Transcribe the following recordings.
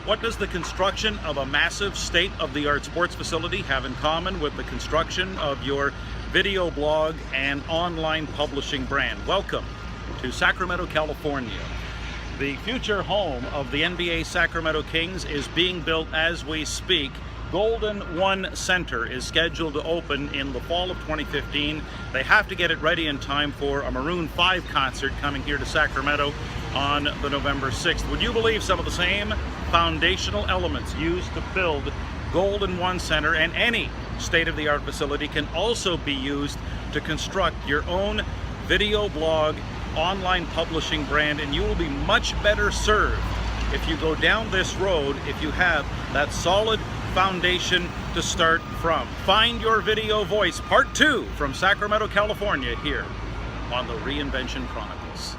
What does the construction of a massive state-of-the-art sports facility have in common with the construction of your video blog and online publishing brand? Welcome to Sacramento, California. The future home of the NBA Sacramento Kings is being built as we speak. Golden One Center is scheduled to open in the fall of 2015. They have to get it ready in time for a Maroon 5 concert coming here to Sacramento on the November 6th. Would you believe some of the same foundational elements used to build Golden One Center and any state-of-the-art facility can also be used to construct your own video blog, online publishing brand, and you will be much better served if you go down this road if you have that solid foundation to start from. Find Your Video Voice, Part 2 from Sacramento, California, here on the Reinvention Chronicles.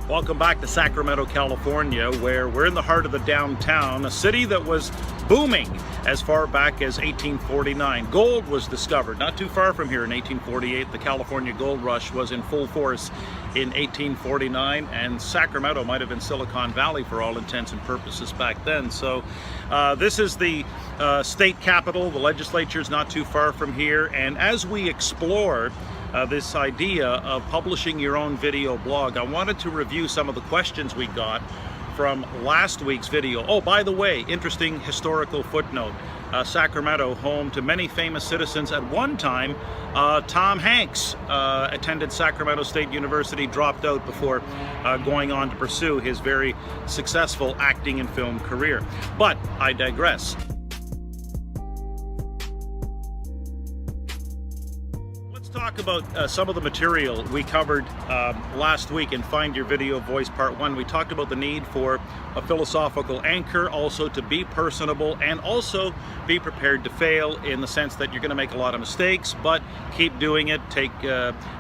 Welcome back to Sacramento, California, where we're in the heart of the downtown, a city that was booming as far back as 1849. Gold was discovered not too far from here in 1848. The California Gold Rush was in full force in 1849, and Sacramento might have been Silicon Valley for all intents and purposes back then. So this is the state capital. The legislature is not too far from here, and as we explore this idea of publishing your own video blog, I wanted to review some of the questions we got from last week's video. Oh, by the way, interesting historical footnote. Sacramento, home to many famous citizens. At one time, Tom Hanks attended Sacramento State University, dropped out before going on to pursue his very successful acting and film career. But I digress. Talk about some of the material we covered last week in Find Your Video Voice Part 1. We talked about the need for a philosophical anchor, also to be personable, and also be prepared to fail, in the sense that you're going to make a lot of mistakes, but keep doing it. Take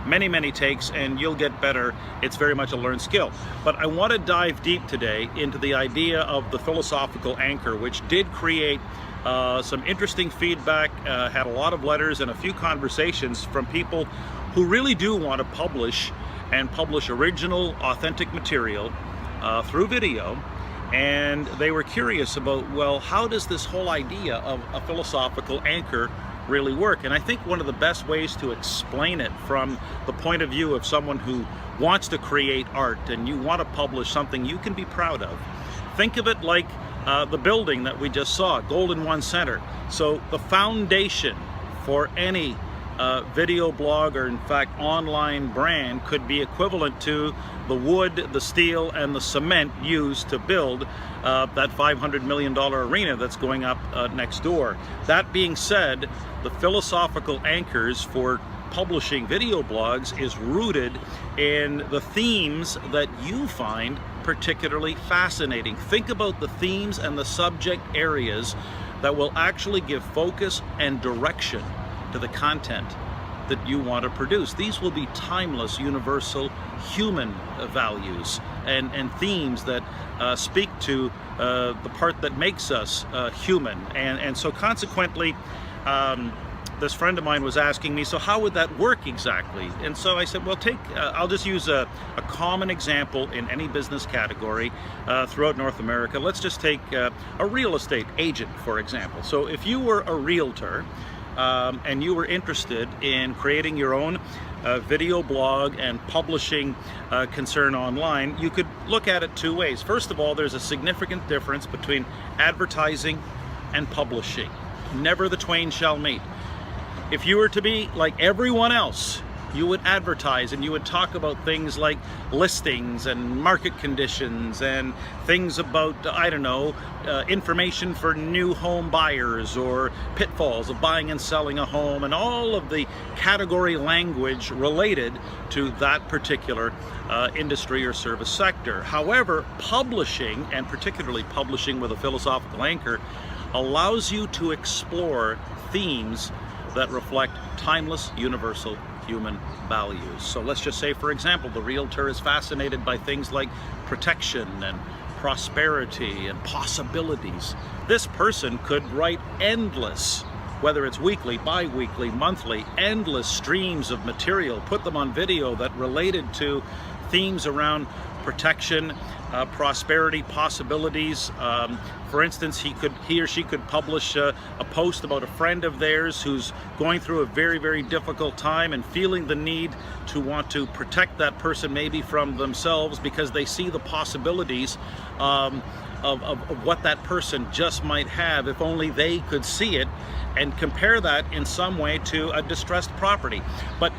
many takes and you'll get better. It's very much a learned skill. But I want to dive deep today into the idea of the philosophical anchor, which did create some interesting feedback, had a lot of letters and a few conversations from people who really do want to publish original, authentic material through video. And they were curious about, well, how does this whole idea of a philosophical anchor really work? And I think one of the best ways to explain it from the point of view of someone who wants to create art and you want to publish something you can be proud of, think of it like the building that we just saw, Golden One Center. So the foundation for any video blog, or in fact online brand, could be equivalent to the wood, the steel, and the cement used to build that $500 million arena that's going up next door. That being said, the philosophical anchors for publishing video blogs is rooted in the themes that you find particularly fascinating. Think about the themes and the subject areas that will actually give focus and direction to the content that you want to produce. These will be timeless, universal, human values and themes that speak to the part that makes us human. And so consequently, this friend of mine was asking me, so how would that work exactly? And so I said, well, I'll just use a common example in any business category throughout North America. Let's just take a real estate agent, for example. So if you were a realtor and you were interested in creating your own video blog and publishing concern online, you could look at it two ways. First of all, there's a significant difference between advertising and publishing. Never the twain shall meet. If you were to be like everyone else, you would advertise and you would talk about things like listings and market conditions and things about, I don't know, information for new home buyers or pitfalls of buying and selling a home, and all of the category language related to that particular industry or service sector. However, publishing, and particularly publishing with a philosophical anchor, allows you to explore themes that reflect timeless, universal human values. So let's just say, for example, the realtor is fascinated by things like protection and prosperity and possibilities. This person could write endless, whether it's weekly, bi-weekly, monthly, endless streams of material, put them on video that related to themes around protection, prosperity, possibilities. For instance, he or she could publish a post about a friend of theirs who's going through a very, very difficult time and feeling the need to want to protect that person maybe from themselves because they see the possibilities of what that person just might have if only they could see it, and compare that in some way to a distressed property. But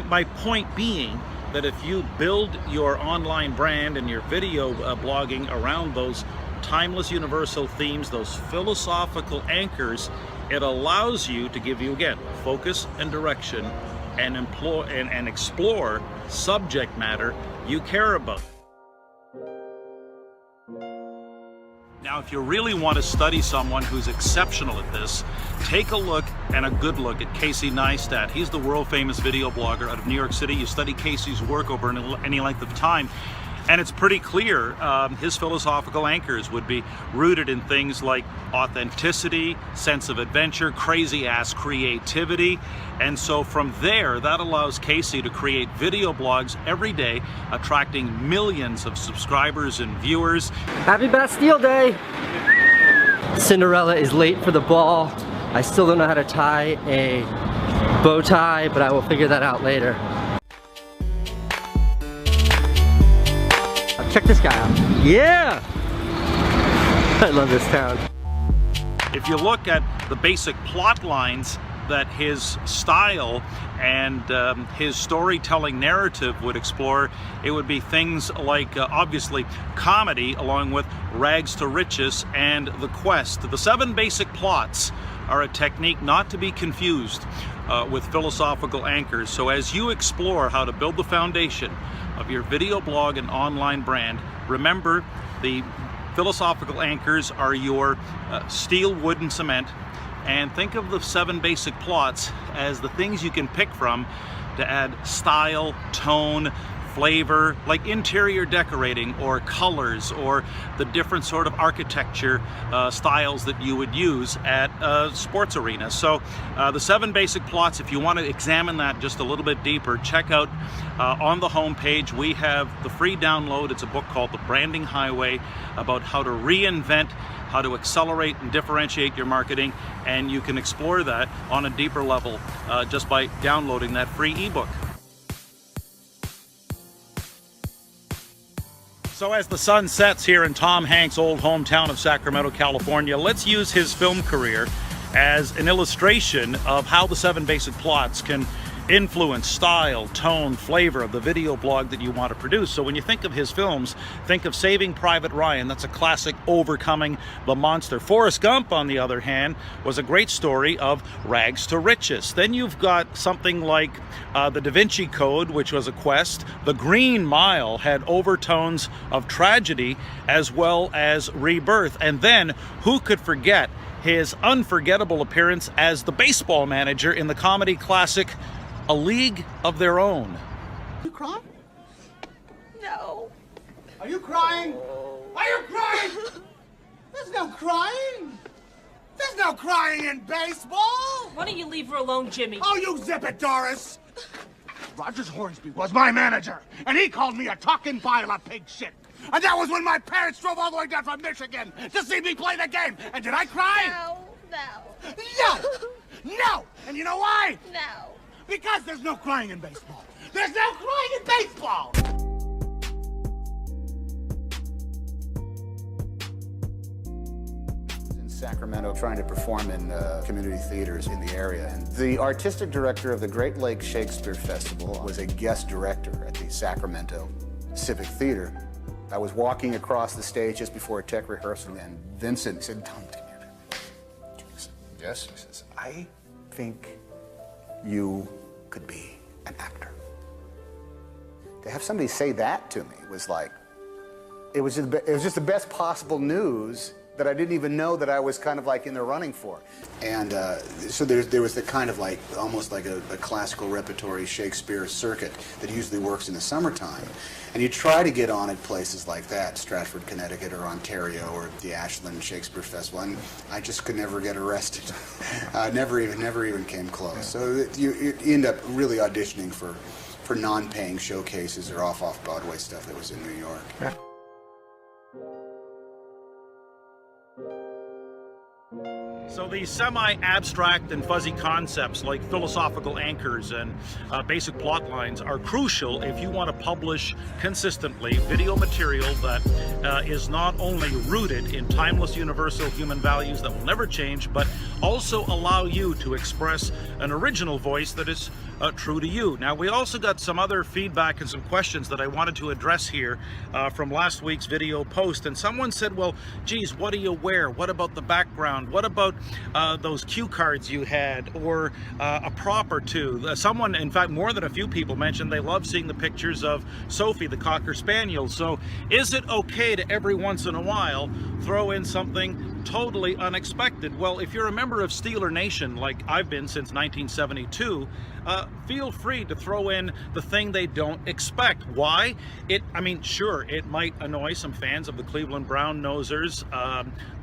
my point being that if you build your online brand and your video blogging around those timeless universal themes, those philosophical anchors, it allows you to give you, again, focus and direction and explore subject matter you care about. Now, if you really want to study someone who's exceptional at this, take a look and a good look at Casey Neistat. He's the world famous video blogger out of New York City. You study Casey's work over any length of time, and it's pretty clear his philosophical anchors would be rooted in things like authenticity, sense of adventure, crazy ass creativity. And so from there, that allows Casey to create video blogs every day, attracting millions of subscribers and viewers. Happy Bastille Day! Cinderella is late for the ball. I still don't know how to tie a bow tie, but I will figure that out later. Check this guy out. Yeah! I love this town. If you look at the basic plot lines that his style and his storytelling narrative would explore, it would be things like obviously comedy, along with rags to riches and the quest. The 7 basic plots are a technique not to be confused with philosophical anchors. So as you explore how to build the foundation of your video blog and online brand, remember the philosophical anchors are your steel, wood, and cement. And think of the 7 basic plots as the things you can pick from to add style, tone, flavor, like interior decorating or colors or the different sort of architecture styles that you would use at a sports arena. So the 7 basic plots, if you want to examine that just a little bit deeper, check out on the homepage. We have the free download. It's a book called The Branding Highway, about how to reinvent, how to accelerate and differentiate your marketing, and you can explore that on a deeper level just by downloading that free ebook. So as the sun sets here in Tom Hanks' old hometown of Sacramento, California, let's use his film career as an illustration of how the 7 basic plots can influence style, tone, flavor of the video blog that you want to produce. So when you think of his films, think of Saving Private Ryan. That's a classic overcoming the monster. Forrest Gump, on the other hand, was a great story of rags to riches. Then you've got something like the Da Vinci Code, which was a quest. The Green Mile had overtones of tragedy as well as rebirth. And then who could forget his unforgettable appearance as the baseball manager in the comedy classic A League of Their Own. You crying? No. Are you crying? Are you crying? There's no crying. There's no crying in baseball. Why don't you leave her alone, Jimmy? Oh, you zip it, Doris. Rogers Hornsby was my manager, and he called me a talking pile of pig shit. And that was when my parents drove all the way down from Michigan to see me play the game. And did I cry? No. No. No. And you know why? No. Because there's no crying in baseball. There's no crying in baseball! In Sacramento, trying to perform in community theaters in the area. And the artistic director of the Great Lakes Shakespeare Festival was a guest director at the Sacramento Civic Theater. I was walking across the stage just before a tech rehearsal, and Vincent said, "Tom, come here." Yes? He says, "I think you could be an actor." To have somebody say that to me was like, it was just the best possible news that I didn't even know that I was kind of like in the running for. And so there was the kind of like, almost like a classical repertory Shakespeare circuit that usually works in the summertime. And you try to get on at places like that, Stratford, Connecticut, or Ontario, or the Ashland Shakespeare Festival, and I just could never get arrested. Never even came close. So you end up really auditioning for non-paying showcases or off-Broadway stuff that was in New York. So these semi-abstract and fuzzy concepts like philosophical anchors and basic plot lines are crucial if you want to publish consistently video material that is not only rooted in timeless universal human values that will never change, but also allow you to express an original voice that is true to you. Now, we also got some other feedback and some questions that I wanted to address here from last week's video post, and someone said, well, geez, what do you wear? What about the background? What about those cue cards you had, or a prop or two? Someone, in fact, more than a few people mentioned they love seeing the pictures of Sophie, the Cocker Spaniel. So is it okay to every once in a while throw in something totally unexpected? Well, if you're a member of Steeler Nation, like I've been since 1972, feel free to throw in the thing they don't expect. Why? I mean, sure, it might annoy some fans of the Cleveland Brown Nosers,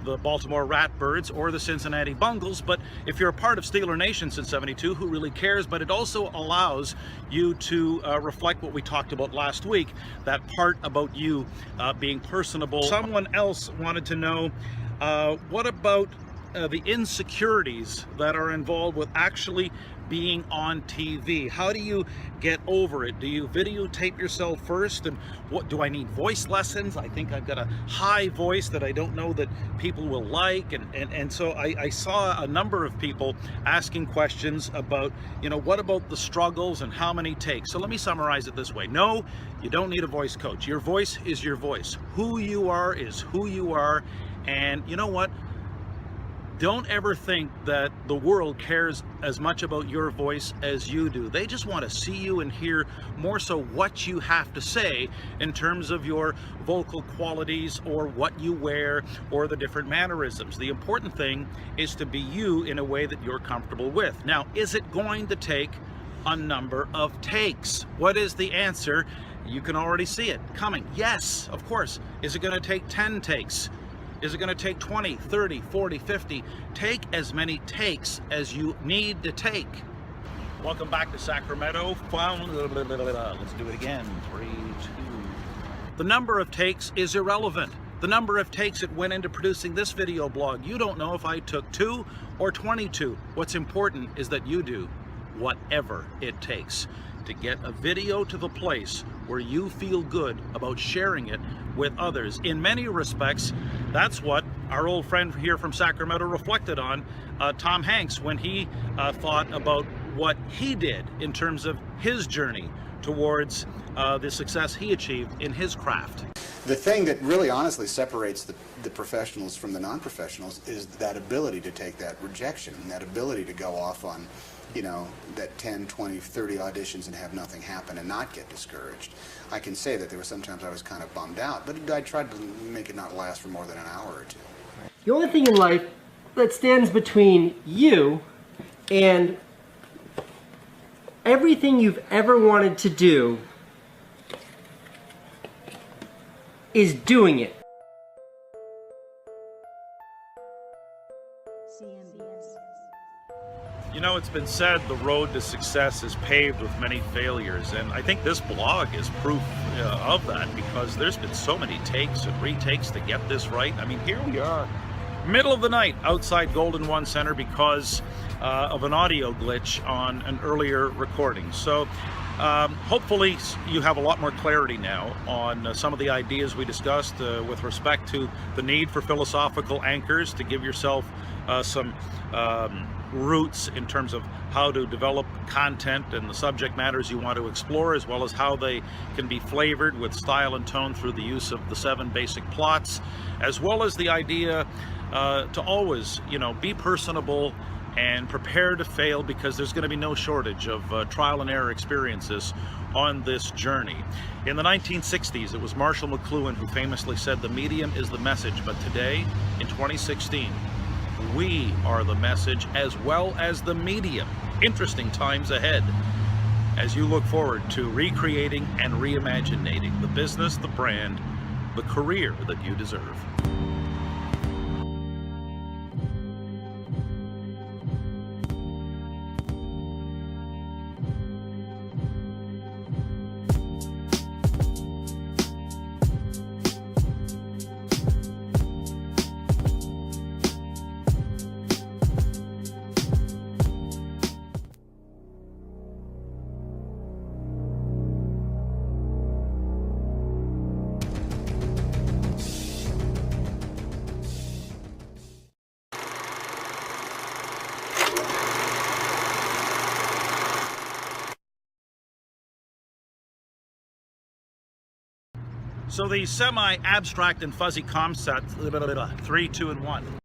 the Baltimore Ratbirds, or the Cincinnati Bungles, but if you're a part of Steeler Nation since '72, who really cares? But it also allows you to reflect what we talked about last week, that part about you being personable. Someone else wanted to know, what about the insecurities that are involved with actually being on TV? How do you get over it? Do you videotape yourself first? And what do I need? Voice lessons? I think I've got a high voice that I don't know that people will like. And so I saw a number of people asking questions about, you know, what about the struggles and how many takes? So let me summarize it this way. No, you don't need a voice coach. Your voice is your voice. Who you are is who you are. And you know what? Don't ever think that the world cares as much about your voice as you do. They just want to see you and hear more so what you have to say in terms of your vocal qualities or what you wear or the different mannerisms. The important thing is to be you in a way that you're comfortable with. Now, is it going to take a number of takes? What is the answer? You can already see it coming. Yes, of course. Is it going to take 10 takes? Is it going to take 20, 30, 40, 50? Take as many takes as you need to take. Welcome back to Sacramento. Let's do it again. 3, 2. The number of takes is irrelevant. The number of takes it went into producing this video blog. You don't know if I took 2 or 22. What's important is that you do whatever it takes to get a video to the place where you feel good about sharing it with others. In many respects, that's what our old friend here from Sacramento reflected on, Tom Hanks, when he thought about what he did in terms of his journey towards the success he achieved in his craft. The thing that really honestly separates the professionals from the non-professionals is that ability to take that rejection and that ability to go off on, you know, that 10, 20, 30 auditions and have nothing happen and not get discouraged. I can say that there were sometimes I was kind of bummed out, but I tried to make it not last for more than an hour or two. The only thing in life that stands between you and everything you've ever wanted to do is doing it. You know, it's been said the road to success is paved with many failures, and I think this blog is proof of that, because there's been so many takes and retakes to get this right. I mean, here we are, middle of the night outside Golden One Center because of an audio glitch on an earlier recording. So hopefully you have a lot more clarity now on some of the ideas we discussed with respect to the need for philosophical anchors to give yourself some roots in terms of how to develop content and the subject matters you want to explore, as well as how they can be flavored with style and tone through the use of the 7 basic plots, as well as the idea to always, you know, be personable, and prepare to fail, because there's going to be no shortage of trial and error experiences on this journey. In the 1960s, it was Marshall McLuhan who famously said, "The medium is the message," but today, in 2016, we are the message as well as the medium. Interesting times ahead as you look forward to recreating and reimagining the business, the brand, the career that you deserve. So the semi-abstract and fuzzy concept, 3, 2, and 1.